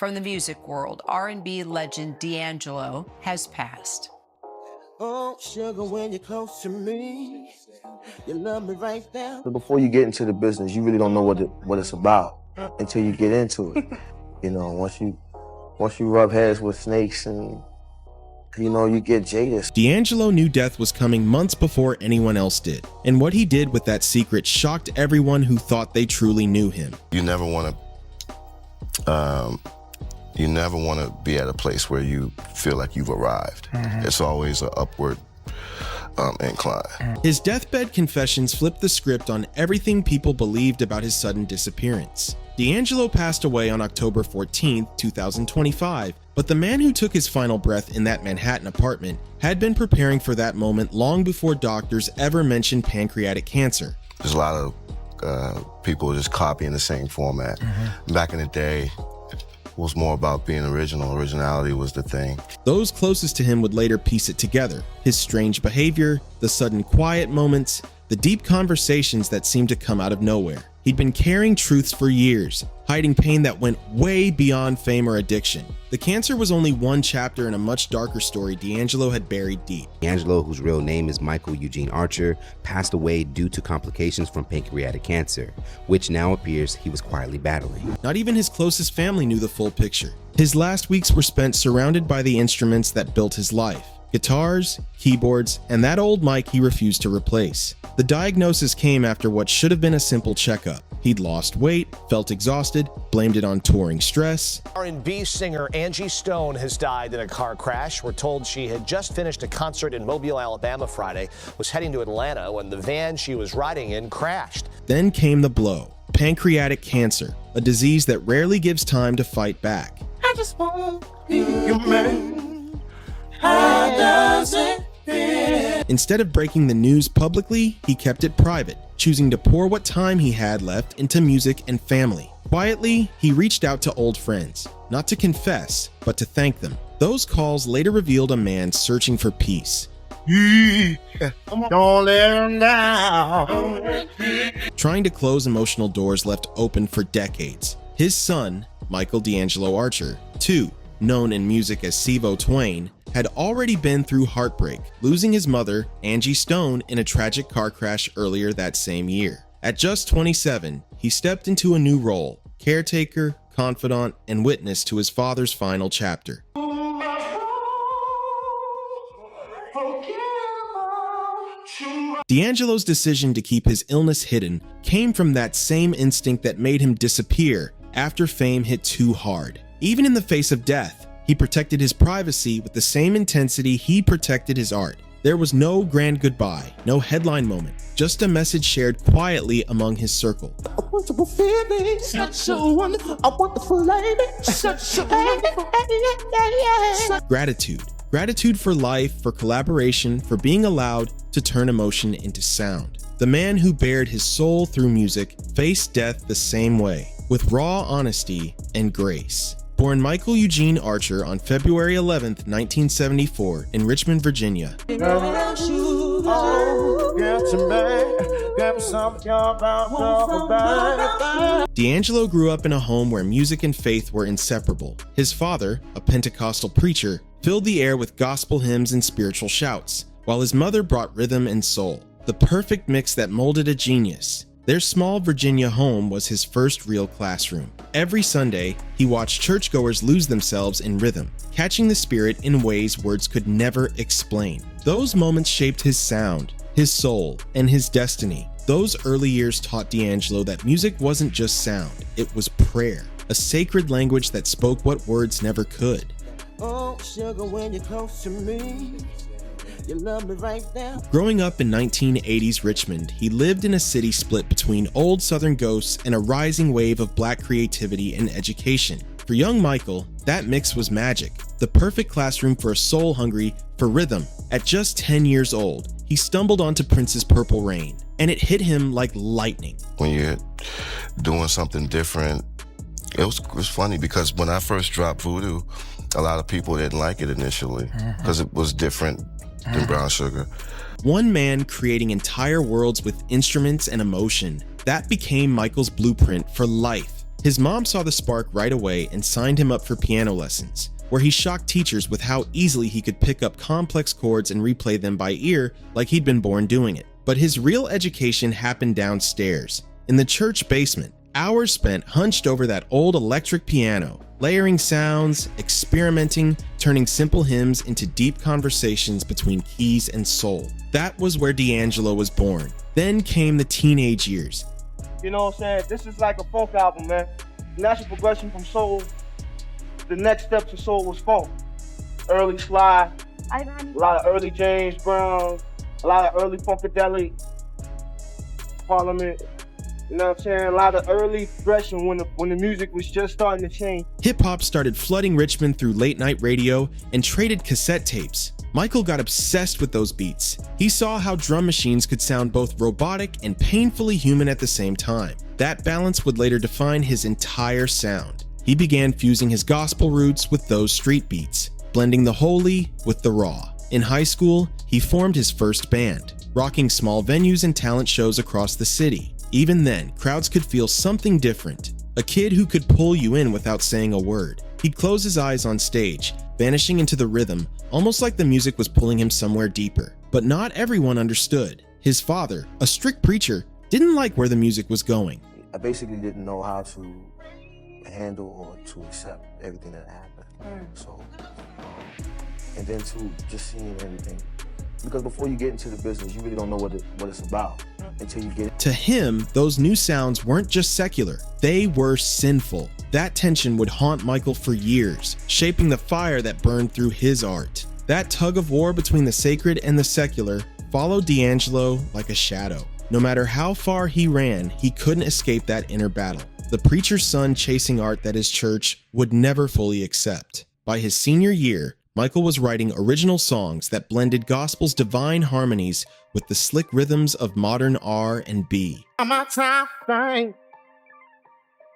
From the music world, R&B legend D'Angelo has passed. Oh, sugar, when you're close to me, you love me right there. Before you get into the business, you really don't know what it's about until you get into it. You know, once you rub heads with snakes and, you know, you get jaded. D'Angelo knew death was coming months before anyone else did, and what he did with that secret shocked everyone who thought they truly knew him. You never want to be at a place where you feel like you've arrived. It's always an upward incline. His deathbed confessions flipped the script on everything people believed about his sudden disappearance. D'Angelo passed away on October 14, 2025, but the man who took his final breath in that Manhattan apartment had been preparing for that moment long before doctors ever mentioned pancreatic cancer. There's a lot of people just copying the same format. Back in the day, it was more about being original. Originality was the thing. Those closest to him would later piece it together. His strange behavior, the sudden quiet moments, the deep conversations that seemed to come out of nowhere. He'd been carrying truths for years, hiding pain that went way beyond fame or addiction. The cancer was only one chapter in a much darker story D'Angelo had buried deep. D'Angelo, whose real name is Michael Eugene Archer, passed away due to complications from pancreatic cancer, which now appears he was quietly battling. Not even his closest family knew the full picture. His last weeks were spent surrounded by the instruments that built his life. Guitars, keyboards, and that old mic he refused to replace. The diagnosis came after what should have been a simple checkup. He'd lost weight, felt exhausted, blamed it on touring stress. R&B singer Angie Stone has died in a car crash. We're told she had just finished a concert in Mobile, Alabama Friday, was heading to Atlanta when the van she was riding in crashed. Then came the blow. Pancreatic cancer, a disease that rarely gives time to fight back. I just want to be your man. How does it feel? Instead of breaking the news publicly, he kept it private, choosing to pour what time he had left into music and family. Quietly, he reached out to old friends, not to confess, but to thank them. Those calls later revealed a man searching for peace. Don't let him down. Trying to close emotional doors left open for decades. His son, Michael D'Angelo Archer, too, known in music as Sivo Twain, had already been through heartbreak, losing his mother, Angie Stone, in a tragic car crash earlier that same year. At just 27, he stepped into a new role, caretaker, confidant, and witness to his father's final chapter. D'Angelo's decision to keep his illness hidden came from that same instinct that made him disappear after fame hit too hard. Even in the face of death, he protected his privacy with the same intensity he protected his art. There was no grand goodbye, no headline moment, just a message shared quietly among his circle. A wonderful feeling, such a wonderful lady, such a Gratitude. Gratitude for life, for collaboration, for being allowed to turn emotion into sound. The man who bared his soul through music faced death the same way, with raw honesty and grace. Born Michael Eugene Archer on February 11, 1974, in Richmond, Virginia. D'Angelo grew up in a home where music and faith were inseparable. His father, a Pentecostal preacher, filled the air with gospel hymns and spiritual shouts, while his mother brought rhythm and soul, the perfect mix that molded a genius. Their small Virginia home was his first real classroom. Every Sunday, he watched churchgoers lose themselves in rhythm, catching the spirit in ways words could never explain. Those moments shaped his sound, his soul, and his destiny. Those early years taught D'Angelo that music wasn't just sound, it was prayer, a sacred language that spoke what words never could. Oh, sugar, when you're close to me, you love me right now. Growing up in 1980s Richmond, he lived in a city split between old Southern ghosts and a rising wave of Black creativity and education. For young Michael, that mix was magic, the perfect classroom for a soul hungry for rhythm. At just 10 years old, he stumbled onto Prince's Purple Rain, and it hit him like lightning. When you're doing something different, it was funny because when I first dropped Voodoo, a lot of people didn't like it initially because it was different than Brown Sugar. One man creating entire worlds with instruments and emotion. That became Michael's blueprint for life. His mom saw the spark right away and signed him up for piano lessons, where he shocked teachers with how easily he could pick up complex chords and replay them by ear like he'd been born doing it. But his real education happened downstairs, in the church basement. Hours spent hunched over that old electric piano, layering sounds, experimenting, turning simple hymns into deep conversations between keys and soul. That was where D'Angelo was born. Then came the teenage years. You know what I'm saying? This is like a funk album, man. Natural progression from soul. The next step to soul was funk. Early Sly, a lot of early James Brown, a lot of early Funkadelic, Parliament. You know what I'm saying? A lot of early progression when the music was just starting to change. Hip-hop started flooding Richmond through late-night radio and traded cassette tapes. Michael got obsessed with those beats. He saw how drum machines could sound both robotic and painfully human at the same time. That balance would later define his entire sound. He began fusing his gospel roots with those street beats, blending the holy with the raw. In high school, he formed his first band, rocking small venues and talent shows across the city. Even then, crowds could feel something different. A kid who could pull you in without saying a word. He'd close his eyes on stage, vanishing into the rhythm, almost like the music was pulling him somewhere deeper. But not everyone understood. His father, a strict preacher, didn't like where the music was going. I basically didn't know how to handle or to accept everything that happened. So, and then to just seeing everything. Because before you get into the business, you really don't know what it's about until you get it. To him, those new sounds weren't just secular, they were sinful. That tension would haunt Michael for years, shaping the fire that burned through his art. That tug of war between the sacred and the secular followed D'Angelo like a shadow. No matter how far he ran, he couldn't escape that inner battle. The preacher's son chasing art that his church would never fully accept. By his senior year, Michael was writing original songs that blended gospel's divine harmonies with the slick rhythms of modern R&B.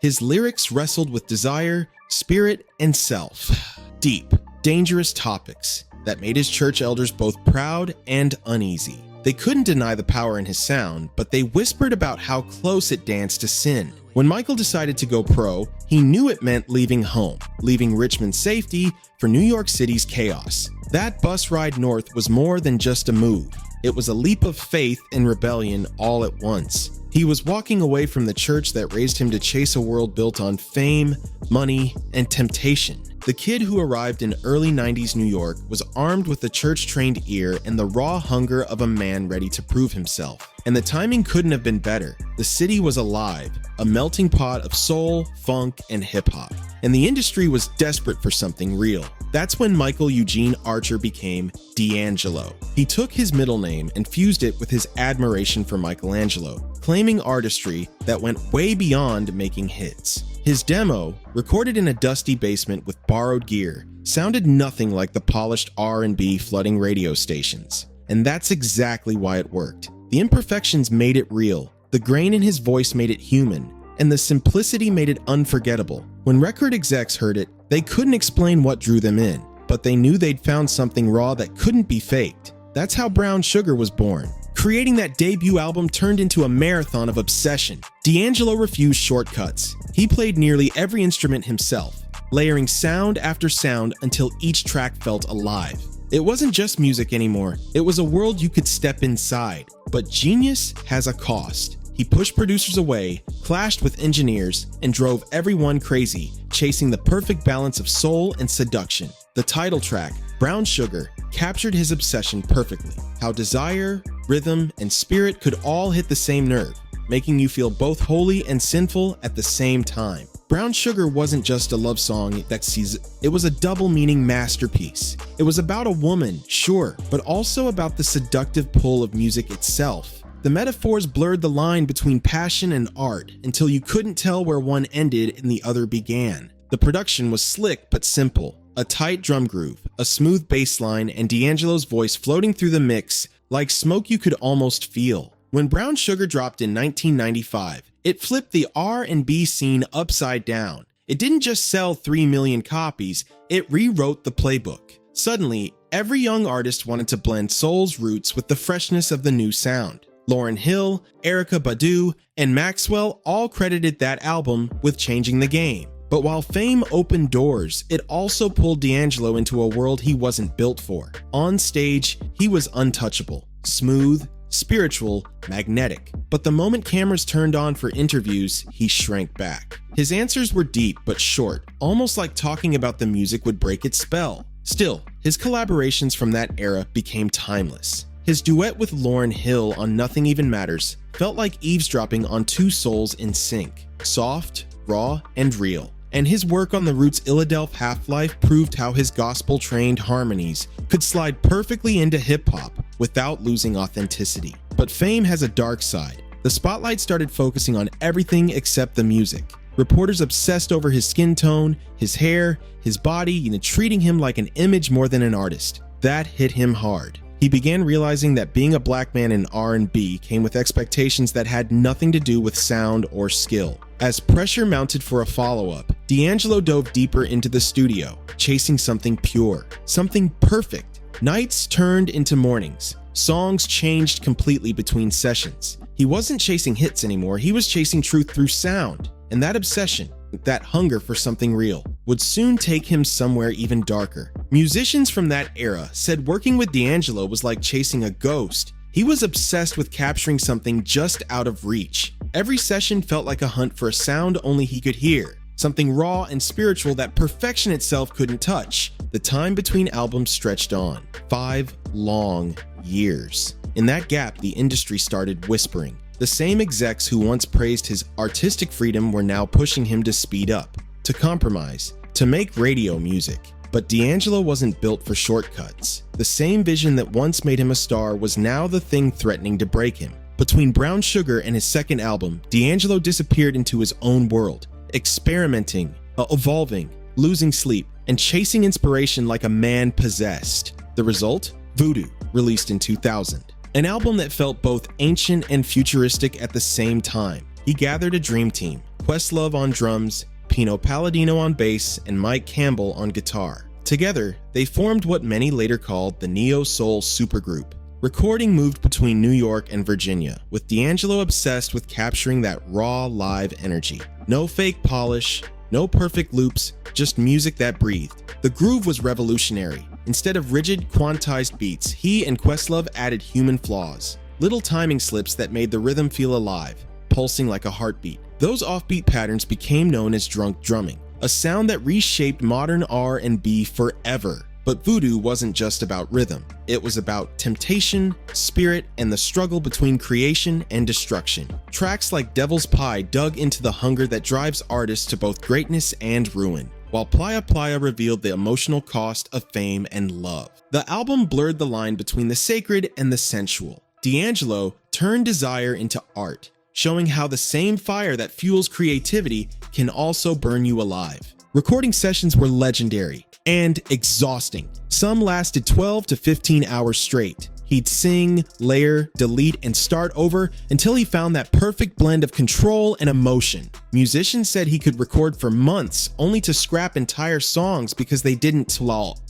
His lyrics wrestled with desire, spirit, and self. Deep, dangerous topics that made his church elders both proud and uneasy. They couldn't deny the power in his sound, but they whispered about how close it danced to sin. When Michael decided to go pro, he knew it meant leaving home, leaving Richmond's safety for New York City's chaos. That bus ride north was more than just a move. It was a leap of faith and rebellion all at once. He was walking away from the church that raised him to chase a world built on fame, money, and temptation. The kid who arrived in early 90s New York was armed with a church-trained ear and the raw hunger of a man ready to prove himself. And the timing couldn't have been better. The city was alive, a melting pot of soul, funk, and hip-hop. And the industry was desperate for something real. That's when Michael Eugene Archer became D'Angelo. He took his middle name and fused it with his admiration for Michelangelo, claiming artistry that went way beyond making hits. His demo, recorded in a dusty basement with borrowed gear, sounded nothing like the polished R&B flooding radio stations. And that's exactly why it worked. The imperfections made it real, the grain in his voice made it human, and the simplicity made it unforgettable. When record execs heard it, they couldn't explain what drew them in, but they knew they'd found something raw that couldn't be faked. That's how Brown Sugar was born. Creating that debut album turned into a marathon of obsession. D'Angelo refused shortcuts. He played nearly every instrument himself, layering sound after sound until each track felt alive. It wasn't just music anymore, it was a world you could step inside. But genius has a cost. He pushed producers away, clashed with engineers, and drove everyone crazy, chasing the perfect balance of soul and seduction. The title track, Brown Sugar, captured his obsession perfectly. How desire, rhythm, and spirit could all hit the same nerve, making you feel both holy and sinful at the same time. Brown Sugar wasn't just a love song it was a double-meaning masterpiece. It was about a woman, sure, but also about the seductive pull of music itself. The metaphors blurred the line between passion and art until you couldn't tell where one ended and the other began. The production was slick but simple. A tight drum groove, a smooth bass line, and D'Angelo's voice floating through the mix like smoke you could almost feel. When Brown Sugar dropped in 1995, it flipped the R&B scene upside down. It didn't just sell 3 million copies, it rewrote the playbook. Suddenly, every young artist wanted to blend soul's roots with the freshness of the new sound. Lauryn Hill, Erykah Badu, and Maxwell all credited that album with changing the game. But while fame opened doors, it also pulled D'Angelo into a world he wasn't built for. On stage, he was untouchable, smooth, spiritual, magnetic. But the moment cameras turned on for interviews, he shrank back. His answers were deep but short, almost like talking about the music would break its spell. Still, his collaborations from that era became timeless. His duet with Lauryn Hill on Nothing Even Matters felt like eavesdropping on two souls in sync, soft, raw, and real. And his work on The Roots' Illadelph Half-Life proved how his gospel-trained harmonies could slide perfectly into hip-hop without losing authenticity. But fame has a dark side. The spotlight started focusing on everything except the music. Reporters obsessed over his skin tone, his hair, his body, treating him like an image more than an artist. That hit him hard. He began realizing that being a black man in R&B came with expectations that had nothing to do with sound or skill. As pressure mounted for a follow-up, D'Angelo dove deeper into the studio, chasing something pure, something perfect. Nights turned into mornings. Songs changed completely between sessions. He wasn't chasing hits anymore, he was chasing truth through sound. And that obsession, that hunger for something real, would soon take him somewhere even darker. Musicians from that era said working with D'Angelo was like chasing a ghost. He was obsessed with capturing something just out of reach. Every session felt like a hunt for a sound only he could hear, something raw and spiritual that perfection itself couldn't touch. The time between albums stretched on, 5 long years. In that gap, the industry started whispering. The same execs who once praised his artistic freedom were now pushing him to speed up, to compromise, to make radio music. But D'Angelo wasn't built for shortcuts. The same vision that once made him a star was now the thing threatening to break him. Between Brown Sugar and his second album, D'Angelo disappeared into his own world, experimenting, evolving, losing sleep, and chasing inspiration like a man possessed. The result? Voodoo, released in 2000. An album that felt both ancient and futuristic at the same time. He gathered a dream team, Questlove on drums, Pino Palladino on bass, and Mike Campbell on guitar. Together, they formed what many later called the neo-soul supergroup. Recording moved between New York and Virginia, with D'Angelo obsessed with capturing that raw live energy. No fake polish, no perfect loops, just music that breathed. The groove was revolutionary. Instead of rigid, quantized beats, he and Questlove added human flaws, little timing slips that made the rhythm feel alive, pulsing like a heartbeat. Those offbeat patterns became known as drunk drumming, a sound that reshaped modern R&B forever. But voodoo wasn't just about rhythm. It was about temptation, spirit, and the struggle between creation and destruction. Tracks like Devil's Pie dug into the hunger that drives artists to both greatness and ruin, while Playa Playa revealed the emotional cost of fame and love. The album blurred the line between the sacred and the sensual. D'Angelo turned desire into art, showing how the same fire that fuels creativity can also burn you alive. Recording sessions were legendary and exhausting. Some lasted 12 to 15 hours straight. He'd sing, layer, delete, and start over until he found that perfect blend of control and emotion. Musicians said he could record for months only to scrap entire songs because they didn't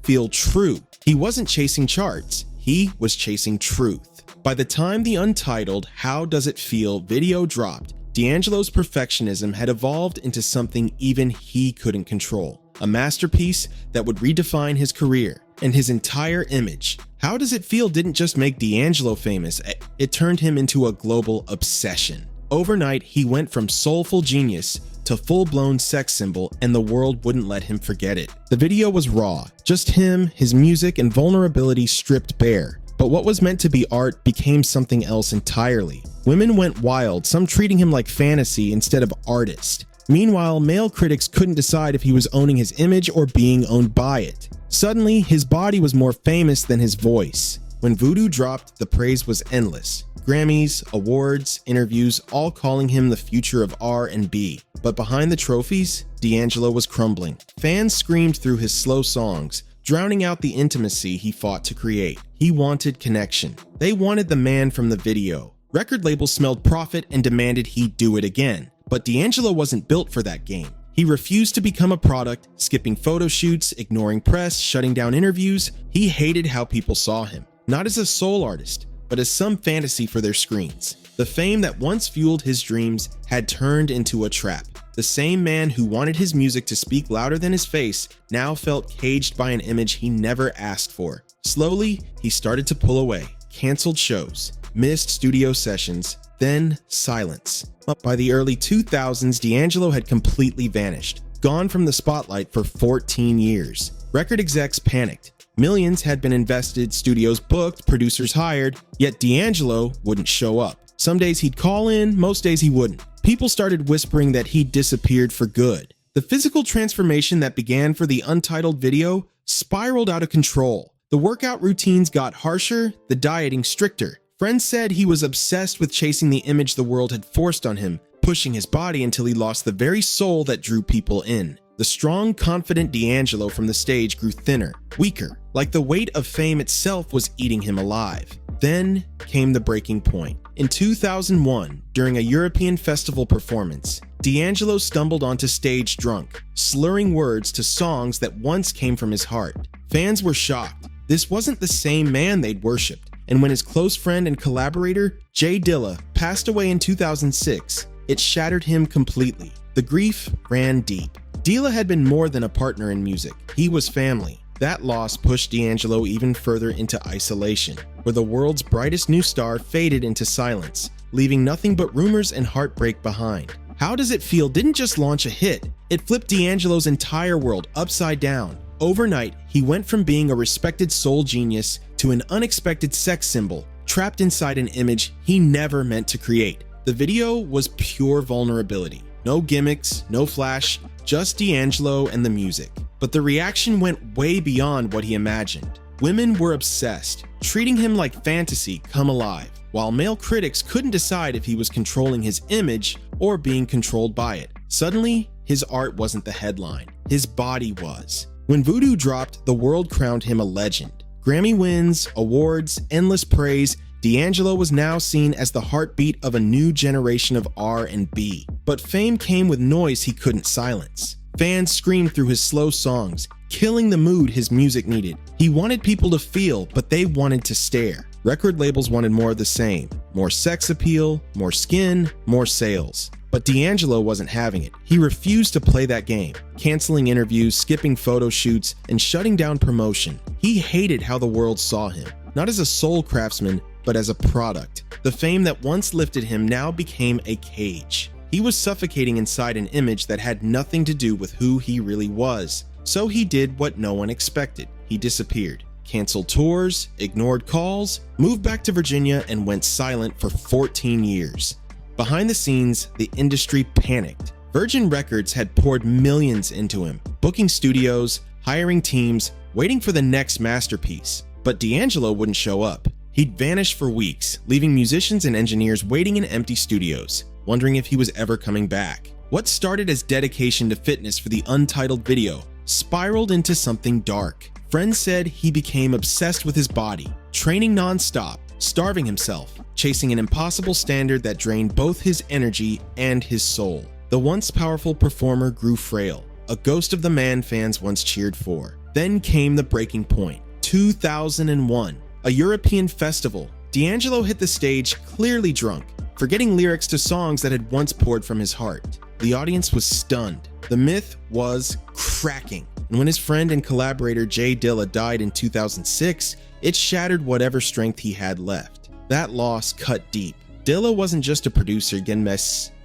feel true. He wasn't chasing charts, he was chasing truth. By the time the untitled How Does It Feel video dropped, D'Angelo's perfectionism had evolved into something even he couldn't control. A masterpiece that would redefine his career and his entire image. How Does It Feel didn't just make D'Angelo famous, it turned him into a global obsession. Overnight, he went from soulful genius to full-blown sex symbol, and the world wouldn't let him forget it. The video was raw, just him, his music, and vulnerability stripped bare. But what was meant to be art became something else entirely. Women went wild, some treating him like fantasy instead of artist. Meanwhile, male critics couldn't decide if he was owning his image or being owned by it. Suddenly, his body was more famous than his voice. When Voodoo dropped, the praise was endless. Grammys, awards, interviews, all calling him the future of R&B. But behind the trophies, D'Angelo was crumbling. Fans screamed through his slow songs, drowning out the intimacy he fought to create. He wanted connection. They wanted the man from the video. Record labels smelled profit and demanded he do it again. But D'Angelo wasn't built for that game. He refused to become a product, skipping photo shoots, ignoring press, shutting down interviews. He hated how people saw him. Not as a soul artist, but as some fantasy for their screens. The fame that once fueled his dreams had turned into a trap. The same man who wanted his music to speak louder than his face now felt caged by an image he never asked for. Slowly, he started to pull away. Canceled shows, missed studio sessions, then silence. By the early 2000s, D'Angelo had completely vanished, gone from the spotlight for 14 years. Record execs panicked. Millions had been invested, studios booked, producers hired, yet D'Angelo wouldn't show up. Some days he'd call in, most days he wouldn't. People started whispering that he'd disappeared for good. The physical transformation that began for the untitled video spiraled out of control. The workout routines got harsher, the dieting stricter. Friends said he was obsessed with chasing the image the world had forced on him, pushing his body until he lost the very soul that drew people in. The strong, confident D'Angelo from the stage grew thinner, weaker, like the weight of fame itself was eating him alive. Then came the breaking point. In 2001, during a European festival performance, D'Angelo stumbled onto stage drunk, slurring words to songs that once came from his heart. Fans were shocked. This wasn't the same man they'd worshipped, and when his close friend and collaborator, Jay Dilla, passed away in 2006, it shattered him completely. The grief ran deep. Dilla had been more than a partner in music. He was family. That loss pushed D'Angelo even further into isolation, where the world's brightest new star faded into silence, leaving nothing but rumors and heartbreak behind. How Does It Feel didn't just launch a hit, it flipped D'Angelo's entire world upside down. Overnight, he went from being a respected soul genius to an unexpected sex symbol, trapped inside an image he never meant to create. The video was pure vulnerability. No gimmicks, no flash, just D'Angelo and the music. But the reaction went way beyond what he imagined. Women were obsessed, treating him like fantasy come alive, while male critics couldn't decide if he was controlling his image or being controlled by it. Suddenly, his art wasn't the headline, his body was. When Voodoo dropped, the world crowned him a legend. Grammy wins, awards, endless praise, D'Angelo was now seen as the heartbeat of a new generation of R&B. But fame came with noise he couldn't silence. Fans screamed through his slow songs, killing the mood his music needed. He wanted people to feel, but they wanted to stare. Record labels wanted more of the same. More sex appeal, more skin, more sales. But D'Angelo wasn't having it. He refused to play that game, canceling interviews, skipping photo shoots, and shutting down promotion. He hated how the world saw him, not as a soul craftsman, but as a product. The fame that once lifted him now became a cage. He was suffocating inside an image that had nothing to do with who he really was. So he did what no one expected. He disappeared, canceled tours, ignored calls, moved back to Virginia, and went silent for 14 years. Behind the scenes, the industry panicked. Virgin Records had poured millions into him, booking studios, hiring teams, waiting for the next masterpiece. But D'Angelo wouldn't show up. He'd vanish for weeks, leaving musicians and engineers waiting in empty studios, wondering if he was ever coming back. What started as dedication to fitness for the untitled video spiraled into something dark. Friends said he became obsessed with his body, training nonstop, starving himself, chasing an impossible standard that drained both his energy and his soul. The once powerful performer grew frail, a ghost of the man fans once cheered for. Then came the breaking point. 2001, a European festival. D'Angelo hit the stage clearly drunk, forgetting lyrics to songs that had once poured from his heart. The audience was stunned. The myth was cracking. And when his friend and collaborator Jay Dilla died in 2006, it shattered whatever strength he had left. That loss cut deep. Dilla wasn't just a producer,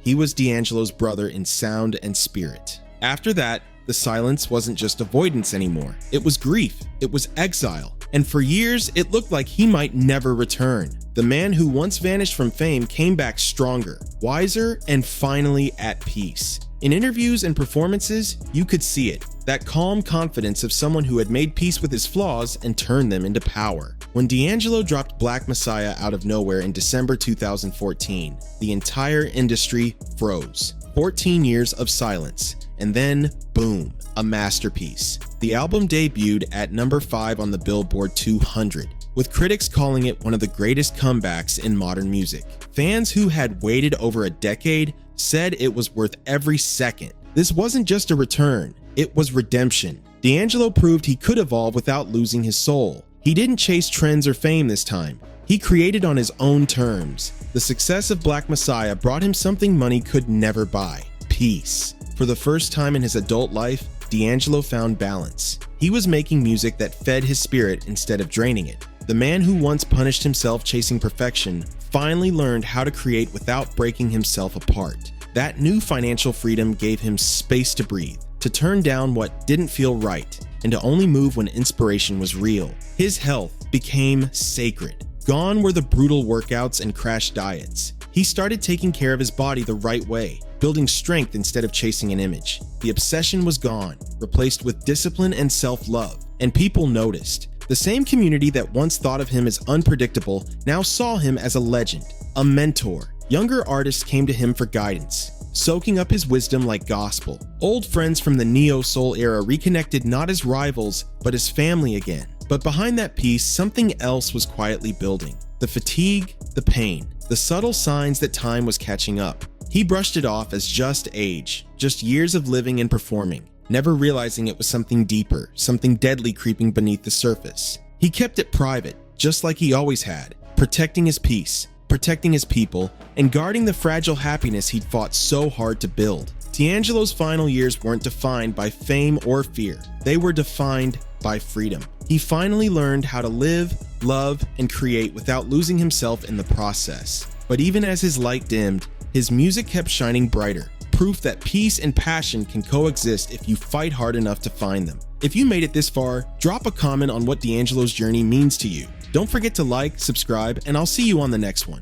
he was D'Angelo's brother in sound and spirit. After that, the silence wasn't just avoidance anymore. It was grief. It was exile. And for years, it looked like he might never return. The man who once vanished from fame came back stronger, wiser, and finally at peace. In interviews and performances, you could see it. That calm confidence of someone who had made peace with his flaws and turned them into power. When D'Angelo dropped Black Messiah out of nowhere in December 2014, the entire industry froze. 14 years of silence. And then, boom, a masterpiece. The album debuted at number 5 on the Billboard 200, with critics calling it one of the greatest comebacks in modern music. Fans who had waited over a decade said it was worth every second. This wasn't just a return, it was redemption. D'Angelo proved he could evolve without losing his soul. He didn't chase trends or fame this time. He created on his own terms. The success of Black Messiah brought him something money could never buy: peace. For the first time in his adult life, D'Angelo found balance. He was making music that fed his spirit instead of draining it. The man who once punished himself chasing perfection finally learned how to create without breaking himself apart. That new financial freedom gave him space to breathe, to turn down what didn't feel right, and to only move when inspiration was real. His health became sacred. Gone were the brutal workouts and crash diets. He started taking care of his body the right way, building strength instead of chasing an image. The obsession was gone, replaced with discipline and self-love, and people noticed. The same community that once thought of him as unpredictable now saw him as a legend, a mentor. Younger artists came to him for guidance, soaking up his wisdom like gospel. Old friends from the neo-soul era reconnected not as rivals, but as family again. But behind that peace, something else was quietly building. The fatigue, the pain, the subtle signs that time was catching up. He brushed it off as just age, just years of living and performing, never realizing it was something deeper, something deadly creeping beneath the surface. He kept it private, just like he always had, protecting his peace, protecting his people, and guarding the fragile happiness he'd fought so hard to build. D'Angelo's final years weren't defined by fame or fear. They were defined by freedom. He finally learned how to live, love, and create without losing himself in the process. But even as his light dimmed, his music kept shining brighter, proof that peace and passion can coexist if you fight hard enough to find them. If you made it this far, drop a comment on what D'Angelo's journey means to you. Don't forget to like, subscribe, and I'll see you on the next one.